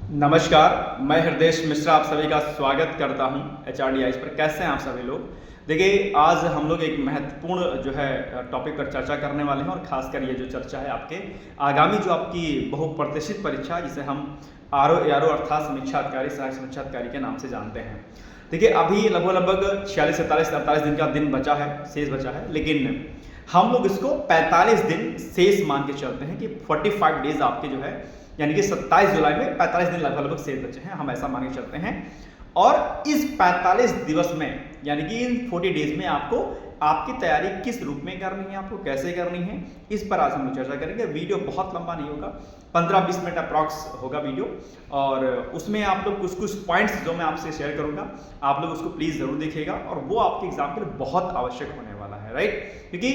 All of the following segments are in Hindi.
नमस्कार, मैं हृदेश मिश्रा आप सभी का स्वागत करता हूं HRDIs पर। कैसे हैं आप सभी लोग? देखिए, आज हम लोग एक महत्वपूर्ण जो है टॉपिक पर चर्चा करने वाले हैं और खासकर ये जो चर्चा है आपके आगामी जो आपकी बहुप्रतीक्षित परीक्षा जिसे हम RO अर्थात समीक्षा अधिकारी, सहायक समीक्षा अधिकारी के नाम से जानते हैं। देखिए, अभी लगभग 46, 47, 48 दिन का दिन बचा है, शेष बचा है, लेकिन हम लोग इसको 45 दिन शेष मान के चलते हैं कि 45 डेज आपके जो है यानी कि 27 जुलाई में 45 दिन लगभग शेष बचे हैं, हम ऐसा मान के चलते हैं। और इस 45 दिवस में यानी कि इन 40 डेज में आपको आपकी तैयारी किस रूप में करनी है, आपको कैसे करनी है, इस पर आज हम लोग चर्चा करेंगे। वीडियो बहुत लंबा नहीं होगा, 15-20 मिनट अप्रॉक्स होगा वीडियो, और उसमें आप लोग कुछ पॉइंट्स जो मैं आपसे शेयर करूंगा आप लोग उसको प्लीज जरूर देखिएगा, और वो आपके एग्जाम के लिए बहुत आवश्यक होने वाला है, राइट? क्योंकि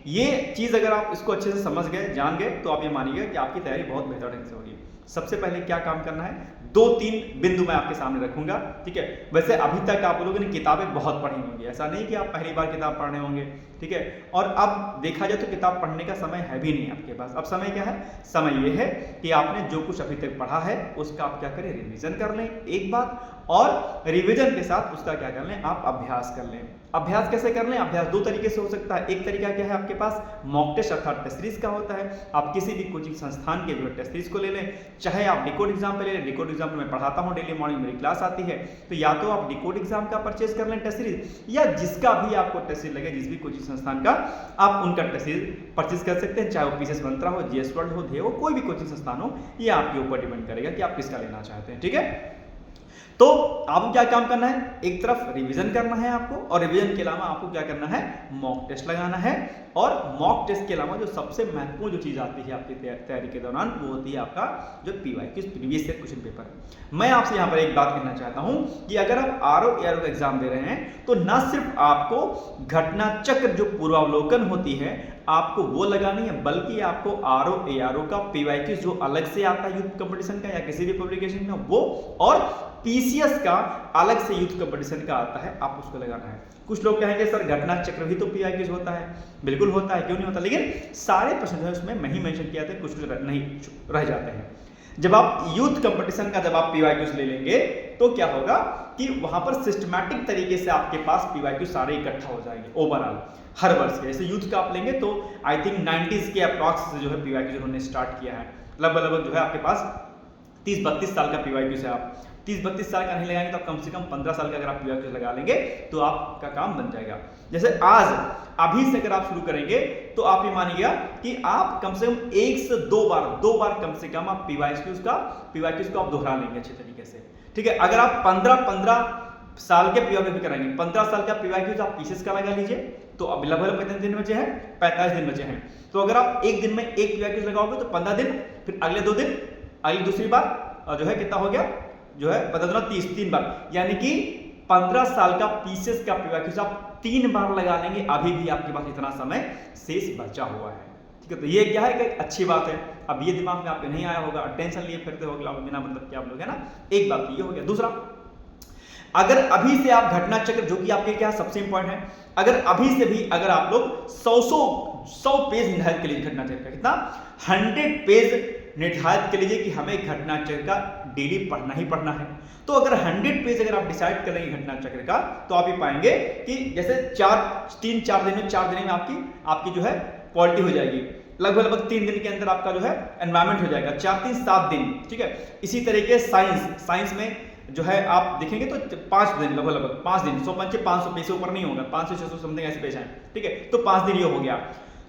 ये चीज अगर आप इसको अच्छे से समझ गए, जान गए, तो आप ये मानिएगा कि आपकी तैयारी बहुत बेहतर ढंग से होगी। सबसे पहले क्या काम करना है, 2-3 बिंदु मैं आपके सामने रखूंगा, ठीक है? वैसे अभी तक आप लोगों ने किताबें बहुत पढ़ी होंगी, ऐसा नहीं कि आप पहली बार किताब पढ़ रहे होंगे, ठीक है? और अब देखा जाए तो किताब पढ़ने का समय है भी नहीं आपके पास। अब समय क्या है? समय ये है कि आपने जो कुछ अभी तक पढ़ा है उसका आप क्या करें, रिवीजन कर लें एक बात, और रिवीजन के साथ उसका क्या कर लें, आप अभ्यास कर लें। अभ्यास कैसे कर लें? अभ्यास 2 तरीके से हो सकता है। एक तरीका क्या है आपके पास, मॉक टेस्ट अर्थात टेस्ट सीरीज का होता है। आप किसी भी कोचिंग संस्थान के जो टेस्ट सीरीज को ले लें, चाहे आप डिकोड एग्जाम पे ले लें। डिकोड एग्जाम में पढ़ाता हूं, डेली मॉर्निंग मेरी क्लास आती है, तो या तो आप डिकोड एग्जाम का परचेज कर लें टेस्ट सीरीज, या जिसका भी आपको टेस्ट सीरीज लगे, जिस भी कोचिंग संस्थान का, आप उनका टेस्ट सीरीज परचेज कर सकते हैं। चाहे वो पीसीएस मंत्रा हो, जीएस वर्ल्ड हो, ध्येय हो, कोई भी कोचिंग संस्थान हो, ये आपके ऊपर डिपेंड करेगा कि आप किसका लेना चाहते हैं, ठीक है? तो आपको क्या काम करना है, एक तरफ रिवीजन करना है आपको, और रिवीजन के अलावा आपको क्या करना है, मॉक टेस्ट लगाना है। और मॉक टेस्ट के अलावा जो सबसे महत्वपूर्ण जो चीज आती है आपकी तैयारी के दौरान, वो होती है आपका जो PYQ previous year question paper. मैं आपसे यहाँ पर एक बात कहना चाहता हूँ कि अगर आप RO का एग्जाम दे रहे हैं, तो ना सिर्फ आपको घटना चक्र जो पूर्वावलोकन होती है आपको वो लगानी है, बल्कि आपको RO का PYQ जो अलग से आता है यूथ कंपटीशन का या किसी भी पब्लिकेशन का, वो, और PCS का अलग से यूथ कंपटीशन का आता है, आप उसको लगाना है। कुछ लोग कहेंगे सर घटना चक्र भी तो PYQ होता है। बिल्कुल होता है, क्यों नहीं होता, लेकिन सारे प्रश्न जो है उसमें नहीं मेंशन किया था, कुछ नहीं रह जाते हैं। जब आप यूथ कंपटीशन का जब आप PYQ ले लेंगे, तो क्या होगा कि वहां पर सिस्टमैटिक तरीके से आपके पास PYQ सारे इकट्ठा हो जाएंगे ओवरऑल हर वर्ष के। जैसे यूथ का आप लेंगे तो आई थिंक 90s के अप्रॉक्स जो है PYQ उन्होंने स्टार्ट किया है। लगभग जो है आपके पास 30-32 साल का PYQ है। आप 30-32 साल का नहीं लगाएंगे तो आप कम से कम 15 साल का अगर आप PYQ लगा लेंगे तो आपका काम बन जाएगा। जैसे आज अभी से अगर आप शुरू करेंगे तो आप ये मानिएगा कि आप कम से कम 1 से 2 बार कम से कम आप PYQ को आप दोहरा लेंगे अच्छे तरीके से, ठीक है? अगर आप 15 साल के PYQ कराएंगे, 15 साल का PYQ आप PCS का लगा लीजिए, तो अब लगभग कितने दिन बचे हैं, 45 दिन बचे हैं। तो अगर आप एक दिन में एक PYQ लगाओगे तो 15 दिन, फिर अगले 2 दिन, अगली दूसरी बार जो है कितना हो गया, जो है 15-30, 3 बार, यानी कि 15 साल का PCS का PYQ आप 3 बार लगा लेंगे, अभी भी आपके पास इतना समय शेष बचा हुआ है, ठीक है? तो ये क्या है कि अच्छी बात है। अब ये दिमाग में आपके नहीं आया होगा, टेंशन लिए फिरते हो बिना मतलब कि आप लोग, है ना? एक बात तो ये हो गया। दूसरा, अगर अभी से आप घटना चक्र, जो कि आपके क्या सबसे इंपॉर्टेंट है, अगर अभी से भी अगर आप लोग 100 पेज निर्धारित कर लीजिए घटना चक्र का, कितना, 100 पेज निर्धारित कर लीजिए कि हमें घटना चक्र का डेली पढ़ना ही पढ़ना है। तो अगर 100 पेज अगर आप डिसाइड कर लेंगे घटना चक्र का, तो आप ये पाएंगे कि जैसे 4 दिन में आपकी जो है क्वालिटी हो जाएगी। लगभग 3 दिन के अंदर आपका जो है एनवायरमेंट हो जाएगा, 4-3-7 दिन, ठीक है? इसी तरीके साइंस में जो है आप देखेंगे तो 5 दिन, लगभग 5 दिन, 500 पेज से ऊपर नहीं होगा, 500-600 समथिंग ऐसे पेज हैं, ठीक है? तो 5 दिन ये हो गया।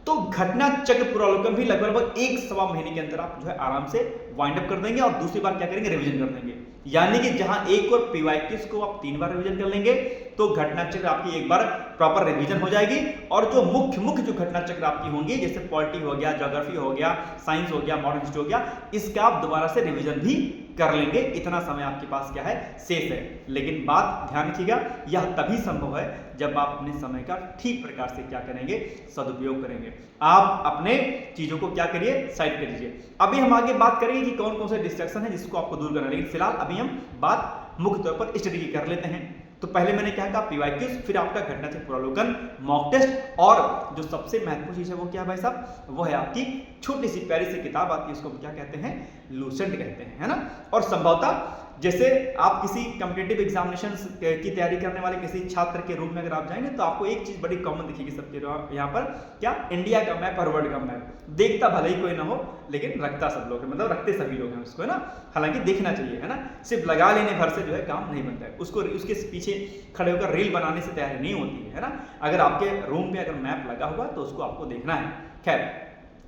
तो घटना चक्र पूर्वावलोकन भी लगभग 1-1.25 महीने के अंदर आप जो है आराम से वाइंड अप कर देंगे, और दूसरी बार क्या करेंगे, रिवीजन कर देंगे। यानी कि जहां एक और PYQ को आप 3 बार रिवीजन कर लेंगे, तो घटना चक्र आपकी एक बार प्रॉपर रिवीजन हो जाएगी। और जो मुख्य जो घटना चक्र आपकी होंगी, जैसे पॉलिटी हो गया, ज्योग्राफी हो गया, साइंस हो गया, मॉडर्न हिस्ट्री हो गया, इसका आप दोबारा से रिवीजन भी कर लेंगे। इतना समय आपके पास क्या है, शेष है। लेकिन बात ध्यान रखिएगा, यह तभी संभव है जब आप अपने समय का ठीक प्रकार से क्या करेंगे, सदुपयोग करेंगे। आप अपने चीजों को क्या करिए, साइड कर लीजिए। अभी हम आगे बात करेंगे कि कौन कौन से डिस्ट्रैक्शन है जिसको आपको दूर करना है, लेकिन फिलहाल अभी हम बात मुख्य तौर पर स्टडी की कर लेते हैं। तो पहले मैंने क्या कहा, पीवाईक्यूज, फिर आपका घटना से पूर्वावलोकन, मॉक टेस्ट, और जो सबसे महत्वपूर्ण चीज है वो क्या है भाई साहब, वो है आपकी छोटी सी प्यारी सी किताब आती है, उसको हम क्या कहते हैं, लूसेंट कहते हैं, है ना। और संभवतः जैसे आप किसी कॉम्पिटिटिव एग्जामिनेशंस की तैयारी करने वाले किसी छात्र के रूप में अगर आप जाएंगे तो आपको एक चीज बड़ी कॉमन दिखेगी सबके यहाँ पर, क्या, इंडिया का मैप और वर्ल्ड का मैप। देखता भले ही कोई ना हो लेकिन रखता सब लोग है, मतलब रखते सभी लोग हैं उसको, है ना। हालांकि देखना चाहिए, है ना, सिर्फ लगा लेने भर से जो है काम नहीं बनता है, उसको उसके पीछे खड़े होकर रील बनाने से तैयारी नहीं होती है ना। अगर आपके रूम पे अगर मैप लगा हुआ तो उसको आपको देखना है। खैर,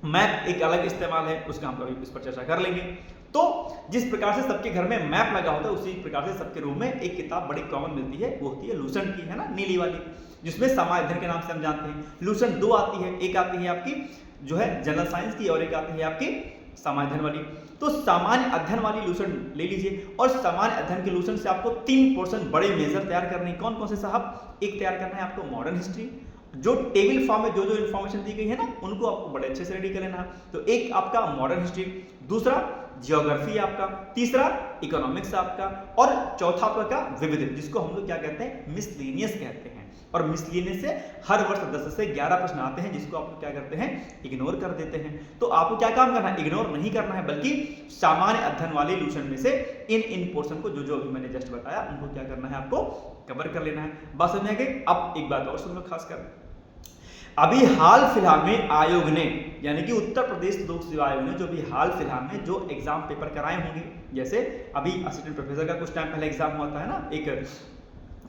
मैप एक अलग इस्तेमाल है, उसका हम कभी इस पर चर्चा कर लेंगे। तो जिस प्रकार से सबके घर में मैप लगा होता है उसी प्रकार से सबके रूम में एक किताब बड़ी कॉमन मिलती है, वो होती है लूसेंट की, है ना, नीली वाली, जिसमें सामान्य अध्ययन के नाम से हम जानते हैं। लूसेंट दो आती है, एक आती है आपकी जो है जनरल साइंस की और एक आती है आपकी सामान्य अध्ययन वाली। तो सामान्य अध्ययन वाली लूसेंट ले लीजिए, और सामान्य अध्ययन के लूसेंट से आपको 3 पोर्शन बड़े मेजर तैयार करने, कौन कौन से साहब, एक तैयार करना है आपको मॉडर्न हिस्ट्री, जो टेबल फॉर्म में जो जो इन्फॉर्मेशन दी गई है ना उनको आपको बड़े अच्छे से रेडी कर लेना है। तो एक आपका मॉडर्न हिस्ट्री, दूसरा जियोग्राफी आपका, तीसरा इकोनॉमिक्स आपका, और चौथा आपका विविध, जिसको हम लोग क्या कहते हैं, मिसलेनियस कहते हैं। और मिसलेनियस से हर वर्ष 10 से 11 प्रश्न आते हैं, जिसको आप क्या करते हैं, इग्नोर कर देते हैं। तो आपको क्या काम करना है, इग्नोर नहीं करना है, बल्कि सामान्य अध्ययन वाले लूसेंट में से इन पोर्शन को जो जो अभी मैंने जस्ट बताया उनको क्या करना है, आपको कवर कर लेना है। बात समझ में आ गई। अब एक बात और सुन लो खास कर, अभी हाल फिलहाल में आयोग ने, यानी कि उत्तर प्रदेश लोक सेवा आयोग ने जो भी हाल फिलहाल में जो एग्जाम पेपर कराए होंगे, जैसे अभी असिस्टेंट प्रोफेसर का कुछ टाइम पहले एग्जाम हुआ था, है ना,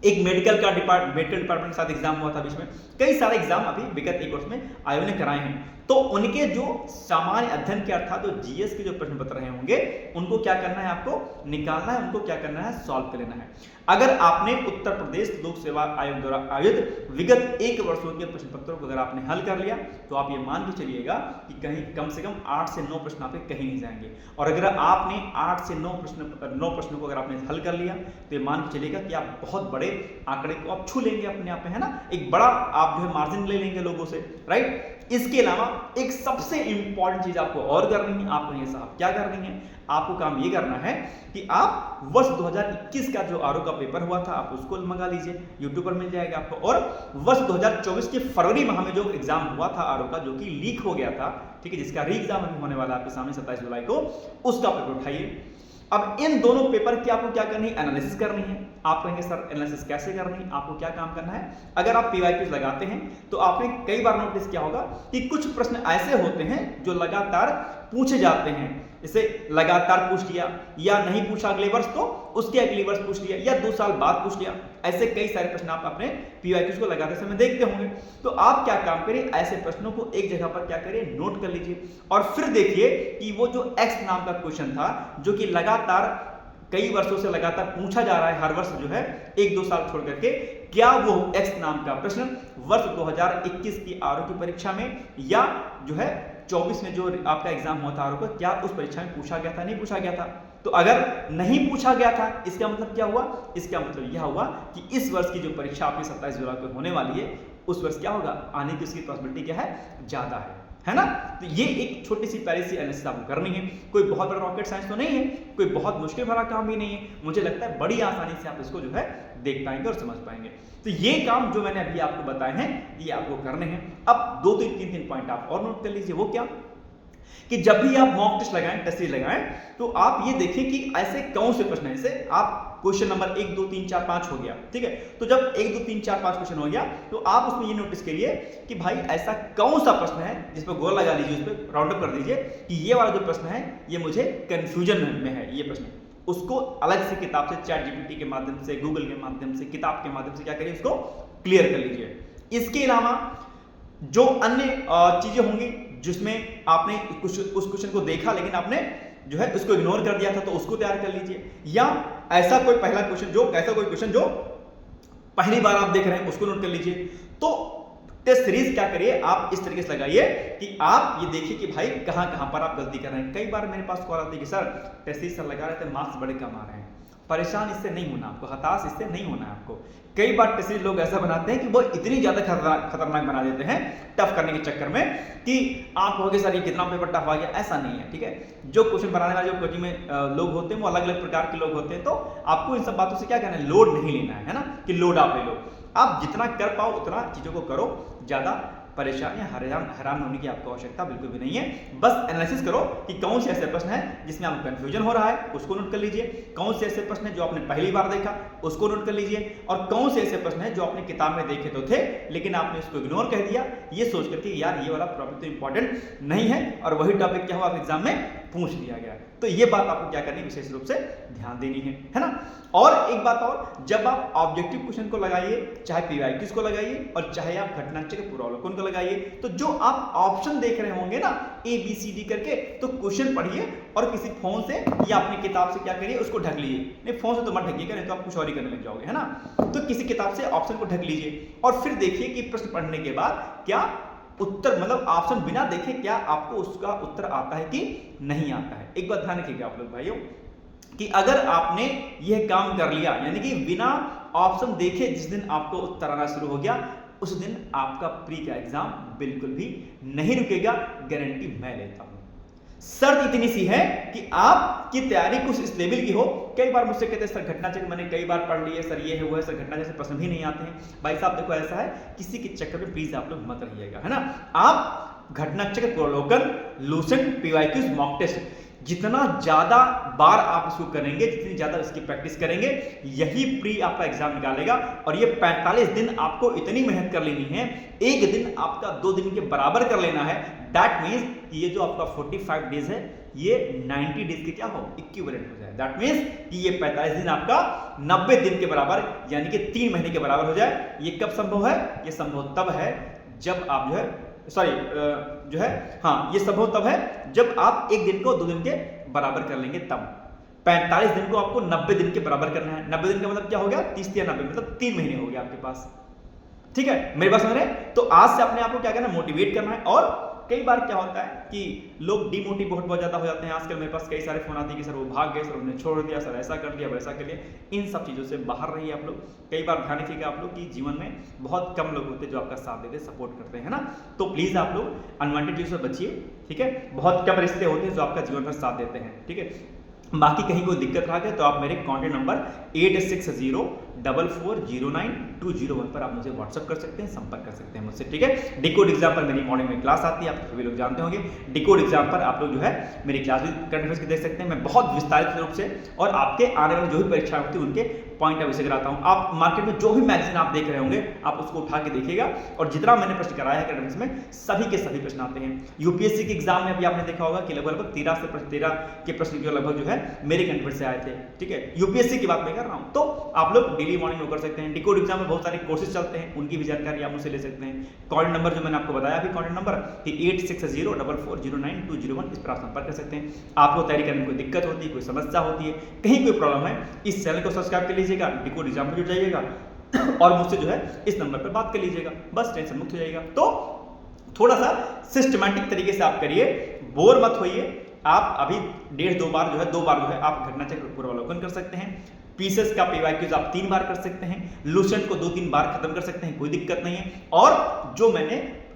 एक मेडिकल डिपार्टमेंट के साथ एग्जाम हुआ था, बीच में कई सारे एग्जाम अभी विगत एक वर्ष में आयोग ने कराए हैं। तो उनके जो सामान्य अध्ययन के अर्थात जो जीएस के जो प्रश्न पत्र रहे होंगे उनको क्या करना है, आपको निकालना है, उनको क्या करना है, सॉल्व कर लेना है। अगर आपने उत्तर प्रदेश लोक सेवा आयोग द्वारा आयोजित विगत एक वर्षों के प्रश्न पत्रों को अगर आपने हल कर लिया तो आप ये मान के चलिएगा कि कहीं कम से कम 8 से 9 प्रश्न आपके कहीं नहीं जाएंगे। और अगर आपने 8 से 9 प्रश्नों को अगर आपने हल कर लिया तो ये मान के चलिएगा कि आप बहुत बड़े आंकड़े को आप छू लेंगे अपने आप में, है ना, एक बड़ा आप जो है मार्जिन ले लेंगे लोगों से, राइट। इसके अलावा एक सबसे इंपॉर्टेंट चीज आपको और करनी है, आप कहेंगे साहब क्या करनी है, आपको काम ये करना है कि आप वर्ष 2021 का जो आरओ का पेपर हुआ था आप उसको मंगा लीजिए, यूट्यूब पर मिल जाएगा आपको। और वर्ष 2024 के फरवरी माह में जो एग्जाम हुआ था आरओ का, जो कि लीक हो गया था, ठीक है, जिसका री एग्जाम अभी होने वाला है आपके सामने 27 जुलाई को, उसका पेपर उठाइए। अब इन दोनों पेपर की आपको क्या करनी है, एनालिसिस करनी है। आप कहेंगे सर एनालिसिस कैसे करनी है, आपको क्या काम करना है, अगर आप पीवाईक्यूज लगाते हैं तो आपने कई बार नोटिस किया होगा कि कुछ प्रश्न ऐसे होते हैं जो लगातार पूछे जाते हैं, इसे लगातार पूछ लिया या नहीं पूछा अगले वर्ष तो उसके अगले वर्ष पूछ लिया या 2 साल बाद पूछ लिया, ऐसे कई सारे प्रश्न आप अपने पीवाईक्यूज को लगाते समय देखते होंगे। तो आप क्या काम करिए, ऐसे प्रश्नों को एक जगह पर क्या करिए, नोट कर लीजिए और फिर देखिए कि वो जो एक्स नाम का क्वेश्चन था जो कि लगातार कई वर्षों से लगातार पूछा जा रहा है, हर वर्ष जो है 1-2 साल छोड़ करके, क्या वो एक्स नाम का प्रश्न वर्ष 2021 की आरओ की परीक्षा में या जो है 24 में जो आपका एग्जाम हुआ था आरओ का, क्या उस परीक्षा में पूछा गया था, नहीं पूछा गया था। तो अगर नहीं पूछा गया था इसका मतलब क्या हुआ, इसका मतलब यह हुआ कि इस वर्ष की जो परीक्षा आपकी 27 जुलाई को होने वाली है उस वर्ष क्या होगा, आने की उसकी पॉसिबिलिटी क्या है, ज्यादा है ना। तो ये एक छोटी सी प्यारी सी एनालिसिस आपको करनी है, कोई बहुत बड़ा रॉकेट साइंस तो नहीं है, कोई बहुत मुश्किल भरा काम भी नहीं है, मुझे लगता है बड़ी आसानी से आप इसको जो है देख पाएंगे और समझ पाएंगे। तो ये काम जो मैंने अभी आपको बताए हैं ये आपको करने हैं। अब 2-3 पॉइंट आप और नोट कर लीजिए, वो क्या कि जब भी आप मॉक टेस्ट लगाएं, टेस्ट सीरीज लगाएं, तो आप ये देखें कि ऐसे कौन से प्रश्न हैं, जैसे आप क्वेश्चन नंबर 1, 2, 3, 4, 5 हो गया, ठीक है, तो जब 1, 2, 3, 4, 5 क्वेश्चन हो गया तो आप उसमें ये नोटिस करिए कि भाई ऐसा कौन सा प्रश्न है जिस पर गोल लगा लीजिए, उस पर राउंड अप कर दीजिए कि ये वाला जो प्रश्न है ये मुझे कंफ्यूजन में है, ये प्रश्न, उसको अलग से किताब से चैट जीपीटी के माध्यम से, गूगल के माध्यम से, किताब के माध्यम से क्या करिए, उसको क्लियर कर लीजिए। इसके अलावा जो अन्य चीजें होंगी जिसमें आपने उस क्वेश्चन को देखा लेकिन आपने जो है उसको इग्नोर कर दिया था तो उसको तैयार कर लीजिए, या ऐसा कोई पहला क्वेश्चन जो पहली बार आप देख रहे हैं उसको नोट कर लीजिए। तो टेस्ट सीरीज क्या करिए, आप इस तरीके से लगाइए कि आप ये देखिए कि भाई कहां पर आप गलती कर रहे हैं। कई बार मेरे पास कॉल आती है कि सर टेस्ट सीरीज सर लगा रहे थे, मार्क्स बड़े कम आ रहे हैं, परेशान इससे नहीं होना आपको, हताश इससे नहीं होना है आपको। कई बार टेस्ट लोग ऐसा बनाते हैं कि वो इतनी ज्यादा खतरनाक बना देते हैं टफ करने के चक्कर में कि आप कहोगे सर ये कितना पेपर टफ आ गया, ऐसा नहीं है, ठीक है। जो क्वेश्चन बनाने वाले जो कोचिंग में लोग होते हैं वो अलग अलग प्रकार के लोग होते हैं, तो आपको इन सब बातों से क्या कहना है, लोड नहीं लेना है ना, कि लोड आप ले लो। आप जितना कर पाओ उतना चीजों को करो, ज्यादा परेशान या हैरान होने की आपको आवश्यकता बिल्कुल भी नहीं है। बस एनालिसिस करो कि कौन से ऐसे प्रश्न हैं जिसमें आपको कंफ्यूजन हो रहा है, उसको नोट कर लीजिए। कौन से ऐसे प्रश्न हैं जो आपने पहली बार देखा, उसको नोट कर लीजिए। और कौन से ऐसे प्रश्न हैं जो आपने किताब में देखे तो थे लेकिन आपने उसको इग्नोर कर दिया, ये सोच करके यार ये वाला टॉपिक तो इंपॉर्टेंट नहीं है, और वही टॉपिक क्या हुआ एग्जाम में पूछ लिया गया। तो ये बात आपको क्या करनी है, विशेष रूप से ध्यान देनी है ना। और एक बात और, जब आप ऑब्जेक्टिव क्वेश्चन को लगाइए, चाहे पीवाईक्यूज को लगाइए और चाहे आप घटनाचक्र के पूर्वावलोकन को लगाइए, तो जो आप ऑप्शन देख रहे होंगे ना ABCD करके, तो क्वेश्चन पढ़िए और किसी फोन से या अपनी किताब से क्या करिए, उसको ढक लीजिए। नहीं, फोन से तो मत ढकिएगा, नहीं तो आप कुछ और ही करने लग जाओगे, है ना। तो किसी किताब से ऑप्शन को ढक लीजिए और फिर देखिए कि प्रश्न पढ़ने के बाद क्या उत्तर, मतलब ऑप्शन बिना देखे क्या आपको उसका उत्तर आता है कि नहीं आता है। एक बात ध्यान रखिएगा आप लोग भाइयों, कि अगर आपने यह काम कर लिया, यानी कि बिना ऑप्शन देखे जिस दिन आपको उत्तर आना शुरू हो गया, उस दिन आपका प्री का एग्जाम बिल्कुल भी नहीं रुकेगा, गारंटी मैं लेता हूं। शर्त इतनी सी है कि आपकी तैयारी कुछ इस लेवल की हो। कई बार मुझसे कहते हैं सर घटनाचक्र मैंने कई बार पढ़ लिया, सर ये है वो है, सर घटना जैसे प्रश्न भी नहीं आते हैं। भाई साहब देखो ऐसा है, किसी के चक्कर में प्लीज आप लोग मत रहिएगा, है ना। आप घटनाचक्र पूर्वावलोकन, लूसेंट, पीवाईक्यूज, मॉक टेस्ट, जितना ज्यादा बार आप इसको करेंगे, जितनी ज्यादा इसकी प्रैक्टिस करेंगे, यही प्री आपका एग्जाम निकालेगा। और ये 45 दिन आपको इतनी मेहनत कर लेनी है, एक दिन आपका 2 दिन के बराबर कर लेना है। दैट मीन्स ये जो आपका 45 डेज है ये 90 डेज के क्या हो, इक्विवेलेंट हो जाए। दैट मीन्स कि ये 45 दिन आपका 90 दिन के बराबर, यानी कि 3 महीने के बराबर हो जाए। ये कब संभव है, ये संभव तब है जब आप ये संभव तब है जब आप एक दिन को 2 दिन के बराबर कर लेंगे। तब 45 दिन को आपको 90 दिन के बराबर करना है। 90 दिन का मतलब क्या हो गया, 30 या 90 मतलब 3 महीने हो गया आपके पास, ठीक है। मेरी बात समझ रहे हैं। तो आज से अपने आप को क्या करना है, मोटिवेट करना है। और कई बार क्या होता है कि लोग डिमोटिव बहुत ज्यादा हो जाते हैं। आजकल मेरे पास कई सारे फोन आते हैं कि सर वो भाग गए, सर उन्होंने छोड़ दिया, सर ऐसा कर दिया, वैसा कर लिया। इन सब चीजों से बाहर रहिए आप लोग। कई बार ध्यान रखिएगा आप लोग कि जीवन में बहुत कम लोग होते हैं जो आपका साथ देते, सपोर्ट करते हैं ना। तो प्लीज आप लोग अनवांटेड चीजों से बचिए, ठीक है। बहुत कम रिश्ते होते हैं जो आपका जीवन भर साथ देते हैं, ठीक है। बाकी कहीं कोई दिक्कत रहा है तो आप मेरे कॉन्टैक्ट नंबर 8604409201 पर आप मुझे व्हाट्सअप कर सकते हैं, संपर्क कर सकते हैं मुझसे, ठीक है। डिकोड एग्जाम पर मेरी मॉर्निंग में क्लास आती है, आप सभी लोग जानते होंगे। डिकोड एग्जाम पर आप लोग जो है मेरी क्लास भी करंट अफेयर्स की देख सकते हैं। मैं बहुत विस्तारित रूप से और आपके आने वाले जो भी परीक्षाएं होती है उनके पॉइंट ऑफ व्यू से कराता हूं। आप मार्केट में जो भी मैगजीन आप देख रहे होंगे आप उसको उठा के देखिएगा, और जितना मैंने प्रश्न कराया है करंट अफेयर्स में सभी के सभी प्रश्न आते हैं। यूपीएससी के एग्जाम में भी आपने देखा होगा कि लगभग 13 के प्रश्न के लगभग जो है मेरे करंट अफेयर्स से आए थे, ठीक है। यूपीएससी की बात मैं कर रहा हूं। तो आप लोग डेली मॉर्निंग में कर सकते हैं। डिकोड एग्जाम में बहुत सारे कोर्सेज चलते हैं, उनकी भी जानकारी आप मुझसे ले सकते हैं। कॉन्टैक्ट नंबर जो मैंने आपको बताया अभी, कॉन्टैक्ट नंबर कि 8604409201, इस पर आप संपर्क कर सकते हैं। आपको तैयारी करने में कोई दिक्कत होती है, कोई समस्या होती है, कहीं कोई प्रॉब्लम है, इस चैनल को सब्सक्राइब कर लीजिएगा, डिकोड एग्जाम में जुड़ जाइएगा और मुझसे जो है इस नंबर पर बात कर लीजिएगा, बस टेंशन मुक्त हो जाएगा। तो थोड़ा सा सिस्टमैटिक तरीके से आप करिए, बोर मत होइए। आप अभी 1.5-2 बार जो है 2 बार जो है आप घटनाचक्र पूर्वावलोकन कर सकते हैं। पीसेस का पीवाईक्यूज आप 3 बार कर सकते हैं। लूसेंट को 2-3 बार खत्म कर सकते हैं, कोई दिक्कत नहीं है। और जो मैंने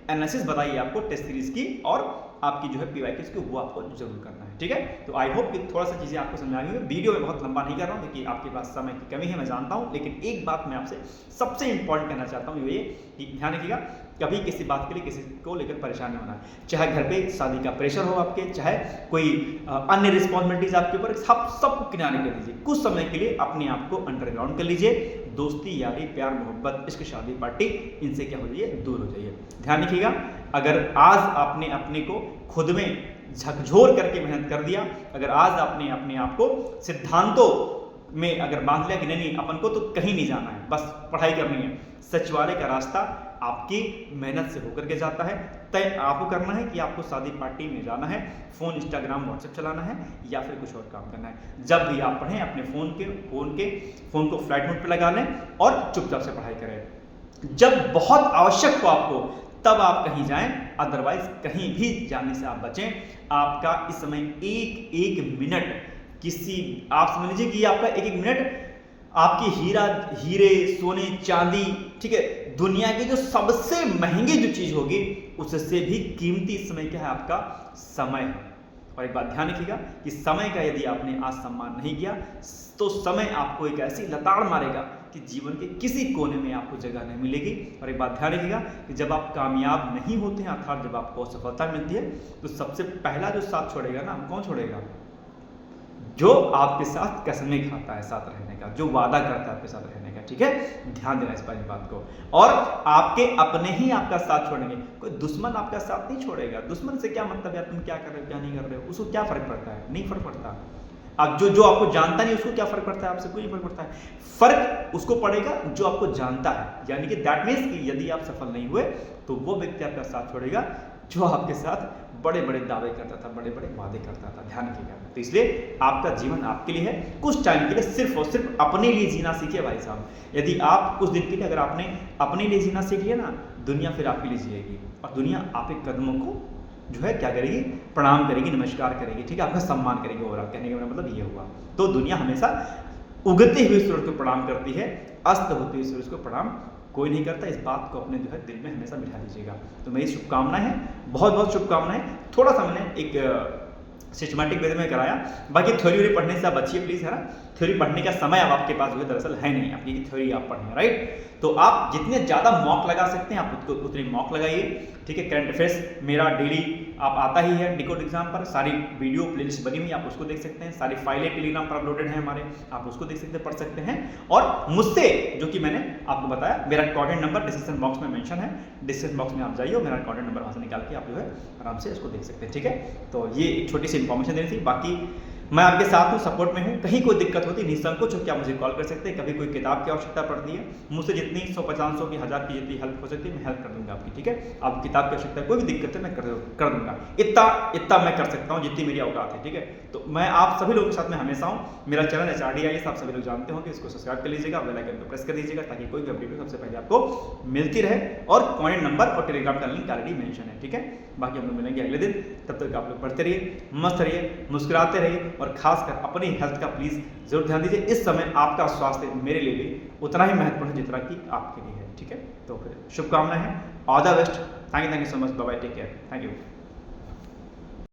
एनालिसिस बताई आपको टेस्ट सीरीज की और आपकी जो है पीवाईक्यूज की, वो आपको जरूर करना है, ठीक है। तो आई होप कि थोड़ा सा चीजें आपको समझ आ गई। वीडियो में बहुत लंबा नहीं कर रहा हूँ क्योंकि आपके पास समय की कमी है, मैं जानता हूँ। लेकिन एक बात मैं आपसे सबसे इंपॉर्टेंट कहना चाहता हूँ, ये कि ध्यान रखिएगा, कभी किसी बात के लिए किसी को लेकर परेशान नहीं होना। चाहे घर पे शादी का प्रेशर हो आपके, चाहे कोई अन्य रिस्पॉन्सिबिलिटीज आपके ऊपर, सबको किनारे कर दीजिए। कुछ समय के लिए अपने आप को अंडरग्राउंड कर लीजिए। दोस्ती, यारी, प्यार, मोहब्बत, इश्क, शादी, पार्टी, इनसे क्या हो जाइए, दूर हो जाइए। ध्यान रखिएगा, अगर आज आपने अपने को खुद में झकझोर करके मेहनत कर दिया, अगर आज आपने अपने आप को सिद्धांतों में अगर बांध लिया कि नहीं अपन को तो कहीं नहीं जाना है, बस पढ़ाई करनी है, सचिवालय का रास्ता आपकी मेहनत से होकर के जाता है। तय आपको करना है कि आपको शादी पार्टी में जाना है, फोन, इंस्टाग्राम, व्हाट्सएप चलाना है या फिर कुछ और काम करना है। जब भी आप पढ़ें अपने फोन को फ्लाइट मोड पे लगा लें और चुपचाप से पढ़ाई करें। जब बहुत आवश्यक हो आपको तब आप कहीं जाएं, अदरवाइज कहीं भी जाने से आप बचें। आपका इस समय एक मिनट किसी, आप समझ लीजिए कि आपका एक एक मिनट आपकी हीरे सोने चांदी, ठीक है, दुनिया की जो सबसे महंगी जो चीज होगी उससे भी कीमती समय क्या है? आपका समय है। और एक बात ध्यान रखिएगा कि समय का यदि आपने आज सम्मान नहीं किया तो समय आपको एक ऐसी लताड़ मारेगा कि जीवन के किसी कोने में आपको जगह नहीं मिलेगी। और एक बात ध्यान रखिएगा कि जब आप कामयाब नहीं होते हैं, अर्थात जब आपको सफलता मिलती है, तो सबसे पहला जो साथ छोड़ेगा ना, कौन छोड़ेगा? जो आपके साथ कसमें खाता है साथ रहने का, जो वादा करता है आपके साथ रहने का, ठीक है? ध्यान देना इस बात को। और आपके अपने ही आपका साथ छोड़ेंगे, कोई दुश्मन आपका साथ नहीं छोड़ेगा। दुश्मन से क्या मतलब यार, तुम क्या कर रहे हो क्या नहीं कर रहे हो, उसको क्या फर्क पड़ता है? नहीं फर्क पड़ता। अब जो आपको जानता नहीं उसको क्या फर्क पड़ता है? आपसे कोई फर्क पड़ता है। फर्क उसको पड़ेगा जो आपको जानता है, यानी कि दैट मीन्स कि यदि आप सफल नहीं हुए तो वो व्यक्ति आपका साथ छोड़ेगा जो आपके साथ बड़े बड़े दावे करता था, बड़े बड़े वादे करता था। ध्यान रखिएगा। तो इसलिए आपका जीवन आपके लिए है, कुछ टाइम के लिए सिर्फ और सिर्फ अपने लिए जीना सीखिए भाई साहब। यदि आप कुछ दिन के लिए अगर आपने अपने लिए जीना सीख लिया ना, दुनिया फिर आपके लिए जिएगी और दुनिया आपके कदमों को जो है क्या करेगी? प्रणाम करेगी, नमस्कार करेगी, ठीक है, आपका सम्मान करेगी। और कहने का मतलब ये हुआ। तो दुनिया हमेशा उगते हुए सूरज को प्रणाम करती है, अस्त होते हुए सूरज को प्रणाम कोई नहीं करता। इस बात को अपने जो है दिल में हमेशा बिठा लीजिएगा। तो मेरी शुभकामनाएं हैं, बहुत बहुत शुभकामनाएं। थोड़ा सा मैंने एक सिस्टमैटिक वे में कराया, बाकी थ्योरी पढ़ने से आप बचिए प्लीज, है ना। थ्योरी पढ़ने का समय अब आपके पास जो है दरअसल है नहीं, आपकी थ्योरी आप पढ़ें, राइट। तो आप जितने ज़्यादा मॉक लगा सकते हैं आप उतने मॉक लगाइए, ठीक है। करंट अफेयर्स मेरा डेली आप आता ही है डिकोड एग्जाम पर, सारी वीडियो प्लेलिस्ट बनी हुई, आप उसको देख सकते हैं। सारी फाइलें टेलीग्राम पर अपलोडेड हैं हमारे, आप उसको देख सकते हैं, पढ़ सकते हैं। और मुझसे जो कि मैंने आपको बताया, मेरा कॉन्टैक्ट नंबर डिस्क्रिप्शन बॉक्स में मेंशन है, डिस्क्रिप्शन बॉक्स में आप जाइए और मेरा कॉन्टैक्ट नंबर वहाँ से निकाल के आप जो है आराम से उसको देख सकते हैं, ठीक है। तो ये एक छोटी सी इन्फॉर्मेशन देनी थी। बाकी मैं आपके साथ हूँ, सपोर्ट में हूँ। कहीं कोई दिक्कत होती निसंकोच होकर आप मुझे कॉल कर सकते हैं। कभी कोई किताब की आवश्यकता पड़ती है, मुझसे जितनी 100, 500 की 1000 की जितनी हेल्प हो सकती है मैं हेल्प कर दूंगा आपकी, ठीक है। आप किताब की आवश्यकता कोई भी दिक्कत है मैं कर दूंगा, इतना मैं कर सकता हूँ जितनी मेरी औकात है, ठीक है। तो मैं आप सभी लोगों के साथ में हमेशा हूँ। मेरा चैनल HRDIS आप सभी लोग जानते होंगे, इसको सब्सक्राइब कर लीजिएगा, बेल आइकन को प्रेस कर दीजिएगा ताकि कोई भी अपडेट सबसे पहले आपको मिलती रहे। और कॉन्टैक्ट नंबर और टेलीग्राम का लिंक ऑलरेडी मेंशन है, ठीक है। बाकी हम लोग मिलेंगे अगले दिन, तब तक आप लोग पढ़ते रहिए, मस्त रहिए, मुस्कुराते रहिए और खासकर अपनी हेल्थ का प्लीज जरूर ध्यान दीजिए। इस समय आपका स्वास्थ्य मेरे लिए भी उतना ही महत्वपूर्ण है जितना कि आपके लिए है, ठीक है। तो फिर शुभकामनाएं हैं, all the best, thank you so much, bye bye, take care, thank you.